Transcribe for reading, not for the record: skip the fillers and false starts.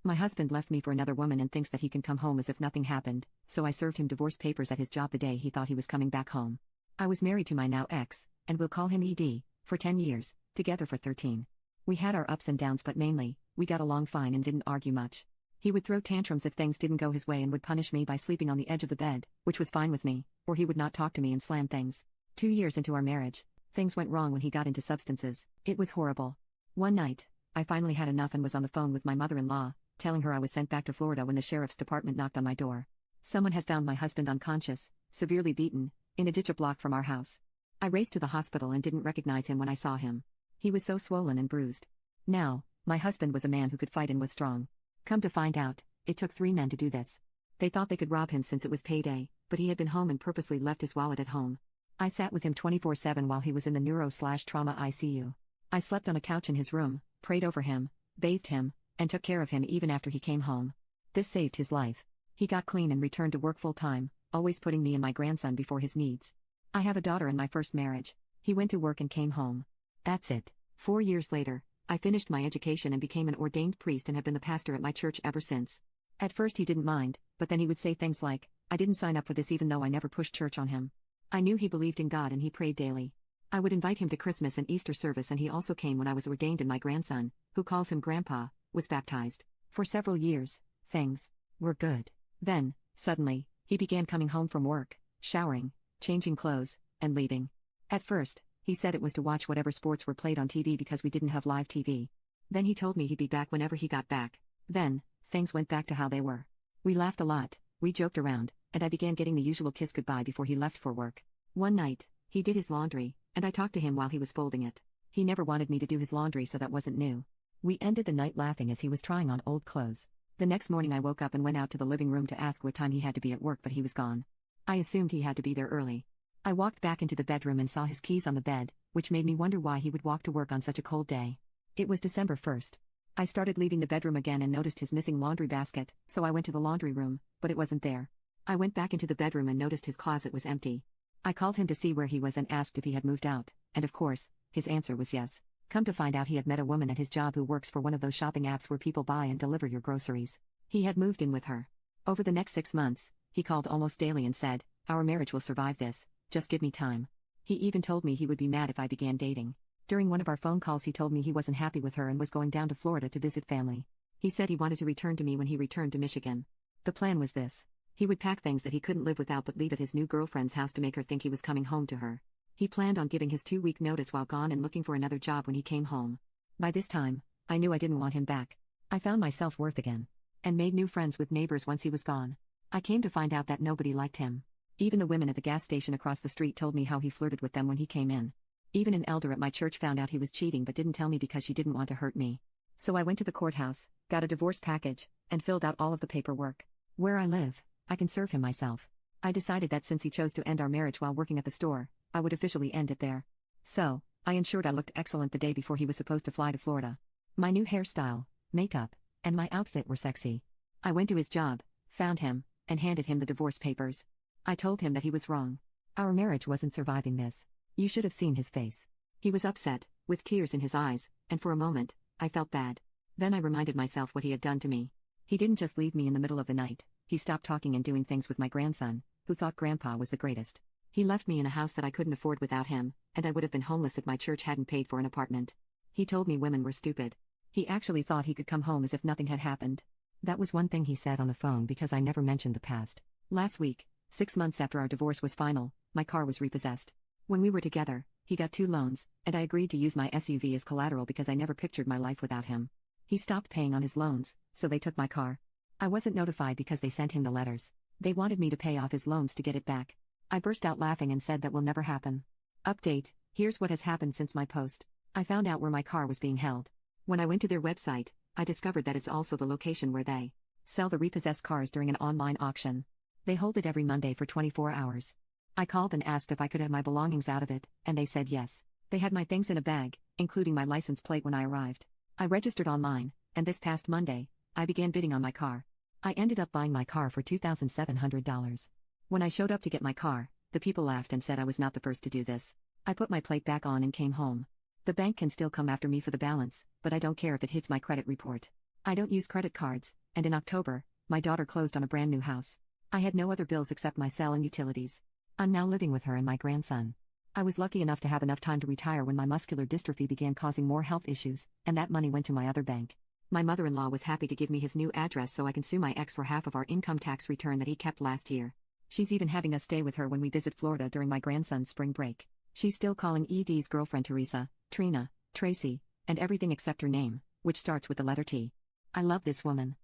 My husband left me for another woman and thinks that he can come home as if nothing happened, so I served him divorce papers at his job the day he thought he was coming back home. I was married to my now ex, and we'll call him ED, for 10 years, together for 13. We had our ups and downs, but mainly, we got along fine and didn't argue much. He would throw tantrums if things didn't go his way and would punish me by sleeping on the edge of the bed, which was fine with me, or he would not talk to me and slam things. 2 years into our marriage, things went wrong when he got into substances. It was horrible. One night, I finally had enough and was on the phone with my mother-in-law, telling her I was sent back to Florida when the sheriff's department knocked on my door. Someone had found my husband unconscious, severely beaten, in a ditch a block from our house. I raced to the hospital and didn't recognize him when I saw him. He was so swollen and bruised. Now, my husband was a man who could fight and was strong. Come to find out, it took 3 men to do this. They thought they could rob him since it was payday, but he had been home and purposely left his wallet at home. I sat with him 24/7 while he was in the neuro/trauma ICU. I slept on a couch in his room, prayed over him, bathed him, and took care of him even after he came home. This saved his life. He got clean and returned to work full-time, always putting me and my grandson before his needs. I have a daughter in my first marriage. He went to work and came home. That's it. 4 years later, I finished my education and became an ordained priest and have been the pastor at my church ever since. At first he didn't mind, but then he would say things like, "I didn't sign up for this," even though I never pushed church on him. I knew he believed in God and he prayed daily. I would invite him to Christmas and Easter service, and he also came when I was ordained, and my grandson, who calls him Grandpa, was baptized. For several years, things were good. Then, suddenly, he began coming home from work, showering, changing clothes, and leaving. At first, he said it was to watch whatever sports were played on TV because we didn't have live TV. Then he told me he'd be back whenever he got back. Then, things went back to how they were. We laughed a lot, we joked around, and I began getting the usual kiss goodbye before he left for work. One night, he did his laundry, and I talked to him while he was folding it. He never wanted me to do his laundry, so that wasn't new. We ended the night laughing as he was trying on old clothes. The next morning I woke up and went out to the living room to ask what time he had to be at work, but he was gone. I assumed he had to be there early. I walked back into the bedroom and saw his keys on the bed, which made me wonder why he would walk to work on such a cold day. It was December 1st. I started leaving the bedroom again and noticed his missing laundry basket, so I went to the laundry room, but it wasn't there. I went back into the bedroom and noticed his closet was empty. I called him to see where he was and asked if he had moved out, and of course, his answer was yes. Come to find out, he had met a woman at his job who works for one of those shopping apps where people buy and deliver your groceries. He had moved in with her. Over the next 6 months, he called almost daily and said, "Our marriage will survive this, just give me time." He even told me he would be mad if I began dating. During one of our phone calls he told me he wasn't happy with her and was going down to Florida to visit family. He said he wanted to return to me when he returned to Michigan. The plan was this. He would pack things that he couldn't live without but leave at his new girlfriend's house to make her think he was coming home to her. He planned on giving his 2-week notice while gone and looking for another job when he came home. By this time, I knew I didn't want him back. I found my self-worth again. And made new friends with neighbors once he was gone. I came to find out that nobody liked him. Even the women at the gas station across the street told me how he flirted with them when he came in. Even an elder at my church found out he was cheating but didn't tell me because she didn't want to hurt me. So I went to the courthouse, got a divorce package, and filled out all of the paperwork. Where I live, I can serve him myself. I decided that since he chose to end our marriage while working at the store, I would officially end it there. So, I ensured I looked excellent the day before he was supposed to fly to Florida. My new hairstyle, makeup, and my outfit were sexy. I went to his job, found him, and handed him the divorce papers. I told him that he was wrong. Our marriage wasn't surviving this. You should have seen his face. He was upset, with tears in his eyes, and for a moment, I felt bad. Then I reminded myself what he had done to me. He didn't just leave me in the middle of the night, he stopped talking and doing things with my grandson, who thought Grandpa was the greatest. He left me in a house that I couldn't afford without him, and I would have been homeless if my church hadn't paid for an apartment. He told me women were stupid. He actually thought he could come home as if nothing had happened. That was one thing he said on the phone because I never mentioned the past. Last week, 6 months after our divorce was final, my car was repossessed. When we were together, he got 2 loans, and I agreed to use my SUV as collateral because I never pictured my life without him. He stopped paying on his loans, so they took my car. I wasn't notified because they sent him the letters. They wanted me to pay off his loans to get it back. I burst out laughing and said that will never happen. Update, here's what has happened since my post. I found out where my car was being held. When I went to their website, I discovered that it's also the location where they sell the repossessed cars during an online auction. They hold it every Monday for 24 hours. I called and asked if I could have my belongings out of it, and they said yes. They had my things in a bag, including my license plate when I arrived. I registered online, and this past Monday, I began bidding on my car. I ended up buying my car for $2,700. When I showed up to get my car, the people laughed and said I was not the first to do this. I put my plate back on and came home. The bank can still come after me for the balance, but I don't care if it hits my credit report. I don't use credit cards, and in October, my daughter closed on a brand new house. I had no other bills except my cell and utilities. I'm now living with her and my grandson. I was lucky enough to have enough time to retire when my muscular dystrophy began causing more health issues, and that money went to my other bank. My mother-in-law was happy to give me his new address so I can sue my ex for half of our income tax return that he kept last year. She's even having us stay with her when we visit Florida during my grandson's spring break. She's still calling ED's girlfriend Teresa, Trina, Tracy, and everything except her name, which starts with the letter T. I love this woman.